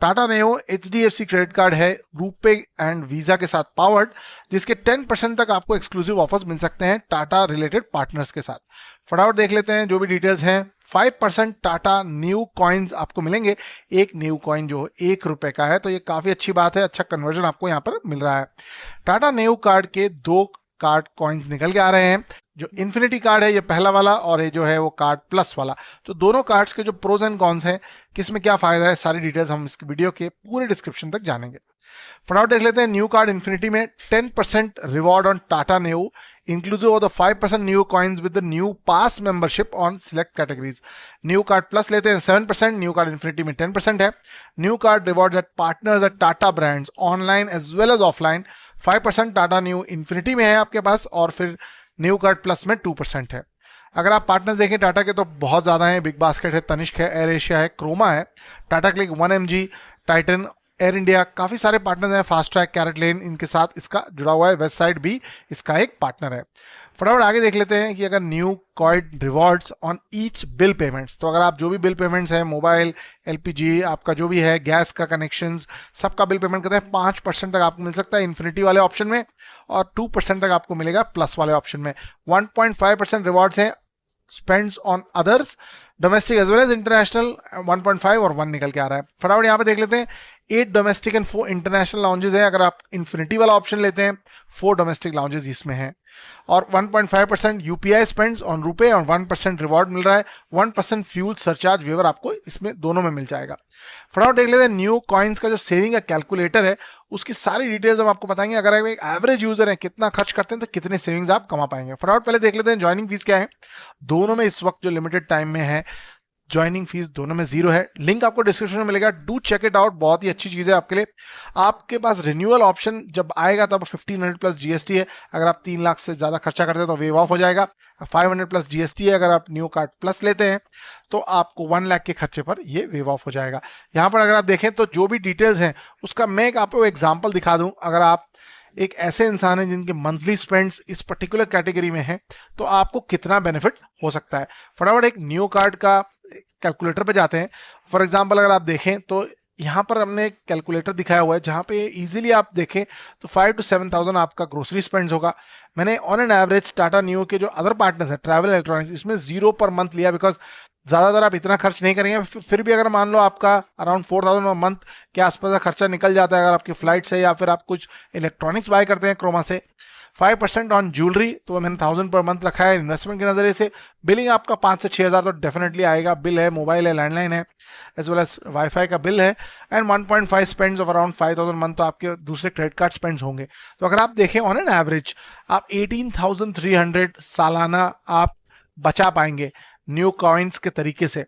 Tata नेओ HDFC credit card है, RuPay and visa के साथ पावर्ड, जिसके 10% तक आपको एक्सक्लूसिव ऑफर्स मिल सकते हैं टाटा रिलेटेड पार्टनर्स के साथ। फटाफट देख लेते हैं जो भी डिटेल्स हैं। 5% टाटा न्यू कॉइन्स आपको मिलेंगे। एक न्यू कॉइन जो ₹1 का है, तो ये काफी अच्छी बात है, अच्छा कन्वर्जन आपको यहाँ पर मिल रहा है। टाटा न्यू कार्ड के 2 कार्ड कॉइन्स निकल के आ रहे हैं। जो इन्फिनिटी कार्ड है ये पहला वाला, और ये जो है वो कार्ड प्लस वाला। तो दोनों कार्ड्स के जो प्रोज एंड कॉन्स हैं, किसमें क्या फायदा है, सारी डिटेल्स हम इस वीडियो के पूरे डिस्क्रिप्शन तक जानेंगे। फटाफट देख लेते हैं। न्यू कार्ड इन्फिनिटी में 10% reward on Tata Neu inclusive of the 5% Neu coins with the Neu pass membership on select categories. Neu card plus लेते हैं 7%, न्यू कार्ड इन्फिनिटी में 10% है। Neu card reward at partners at Tata brands online as well as offline. 5% Tata Neu infinity में है आपके पास, और फिर new card plus में 2% है। अगर आप पार्टनर्स देखें टाटा के तो बहुत ज़्यादा हैं। बिग बास्केट है, तनिष्क है, एयर एशिया है, क्रोमा है, Tata click, 1mg, Titan, air India, काफ़ी सारे पार्टनर्स हैं। फास्ट ट्रैक, कैरेट लेन, इनके साथ इसका जुड़ा हुआ है। वेस्ट साइड भी इसका एक पार्टनर है। फटाफट आगे देख लेते हैं कि अगर new coined rewards on each bill payments, तो अगर आप जो भी बिल पेमेंट्स है, मोबाइल, LPG, आपका जो भी है, गैस का कनेक्शंस, सबका बिल पेमेंट करते हैं, 5% तक आपको मिल सकता है इन्फिनिटी वाले ऑप्शन में, और 2% तक आपको मिलेगा प्लस वाले ऑप्शन में। 1.5% रिवॉर्ड्स हैं spends on others, domestic as well as international, 1.5 और 1 निकल के आ रहा है। फटाफट यहाँ पे देख लेते हैं। 8 डोमेस्टिक एंड 4 इंटरनेशनल लाउंजेस हैं। अगर आप इन्फिनिटी वाला ऑप्शन लेते हैं, 4 डोमेस्टिक लाउंजेस इसमें हैं, और 1.5% UPI स्पेंड्स ऑन रुपे, और 1% रिवॉर्ड मिल रहा है। 1% फ्यूल सरचार्ज वेवर आपको इसमें दोनों में मिल जाएगा। फटाफट देख लेते हैं न्यू कॉइन्स का जो सेविंग का कैलकुलेटर है, उसकी सारी डिटेल्स हम आपको बताएंगे। अगर आप एक एवरेज यूजर है, कितना खर्च करते हैं, तो कितने सेविंग्स आप कमा पाएंगे। फटाफट पहले देख लेते हैं ज्वाइनिंग फीस क्या है। दोनों में इस वक्त जो लिमिटेड टाइम में है, ज्वाइनिंग फीस दोनों में 0 है। लिंक आपको डिस्क्रिप्शन में मिलेगा, डू चेक इट आउट, बहुत ही अच्छी चीज है आपके लिए। आपके पास रिन्यूअल ऑप्शन जब आएगा तब 1500 प्लस GST है। अगर आप 3 लाख से ज्यादा खर्चा करते हैं तो वेव ऑफ हो जाएगा। 500 प्लस GST है। अगर आप न्यू कार्ड प्लस लेते हैं तो आपको 1 लाख के खर्चे पर ये वेव ऑफ हो जाएगा। यहाँ पर अगर आप देखें तो जो भी डिटेल्स हैं उसका मैं एक आपको एग्जाम्पल दिखा दूं। अगर आप एक ऐसे इंसान है जिनके मंथली स्पेंड्स इस पर्टिकुलर कैटेगरी में है, तो आपको कितना बेनिफिट हो सकता है। फटाफट एक न्यू कार्ड का कैलकुलेटर पे जाते हैं। फॉर एग्जांपल अगर आप देखें तो यहाँ पर हमने एक कैलकुलेटर दिखाया हुआ है, जहाँ पे इजीली आप देखें तो 5 to 7,000 आपका ग्रोसरी स्पेंड्स होगा। मैंने on an average Tata new के जो अदर पार्टनर्स हैं, ट्रैवल इलेक्ट्रॉनिक्स, इसमें 0 पर मंथ लिया, बिकॉज ज़्यादातर आप इतना खर्च नहीं करेंगे। फिर भी अगर मान लो आपका अराउंड 4,000 मंथ के आसपास का खर्चा निकल जाता है, अगर आपकी फ्लाइट से या फिर आप कुछ इलेक्ट्रॉनिक्स बाय करते हैं क्रोमा से। 5% ऑन ज्वेलरी, तो मैंने 1000 पर मंथ रखा है इन्वेस्टमेंट के नजरिए से। बिलिंग आपका 5 से 6,000 तो डेफिनेटली आएगा। बिल है, मोबाइल है, लैंडलाइन है, एज वेल एज वाईफाई का बिल है। And 1.5 spends of around 5,000 month, तो आपके दूसरे क्रेडिट कार्ड स्पेंड्स होंगे। तो अगर आप देखें ऑन एन एवरेज आप 18,300 सालाना आप बचा पाएंगे न्यू कॉइन्स के तरीके से।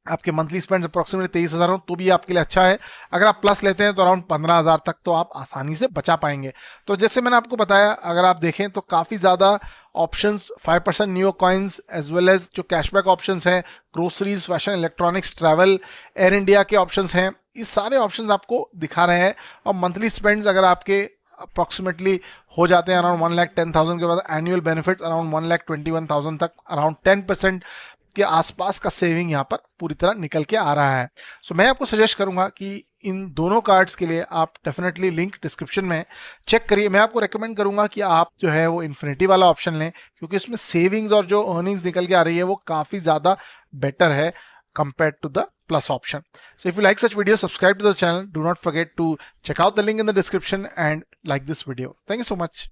आपके मंथली स्पेंड अप्रोक्सीमेटली 23,000 हो तो भी आपके लिए अच्छा है। अगर आप प्लस लेते हैं तो अराउंड 15,000 तक तो आप आसानी से बचा पाएंगे। तो जैसे मैंने आपको बताया, अगर आप देखें तो काफ़ी ज़्यादा options, 5% Neu coins as well as जो कैशबैक ऑप्शंस हैं, groceries, fashion, electronics, travel, Air India के ऑप्शंस हैं, ये सारे ऑप्शंस आपको दिखा रहे हैं। और मंथली स्पेंड्स अगर आपके अप्रोक्सीमेटली हो जाते हैं अराउंड 1,10,000 के बाद, एनुअल बेनिफिट अराउंड 1,21,000 तक, अराउंड 10% के आसपास का सेविंग यहाँ पर पूरी तरह निकल के आ रहा है। सो मैं आपको सजेस्ट करूंगा कि इन दोनों कार्ड्स के लिए आप डेफिनेटली लिंक डिस्क्रिप्शन में चेक करिए। मैं आपको रेकमेंड करूंगा कि आप जो है वो इन्फिनिटी वाला ऑप्शन लें, क्योंकि इसमें सेविंग्स और जो अर्निंग्स निकल के आ रही है वो काफ़ी ज़्यादा बेटर है compared to the plus option. So if you like such videos, subscribe to the channel. Do not forget to check out the link in the description and like this video. Thank you so much.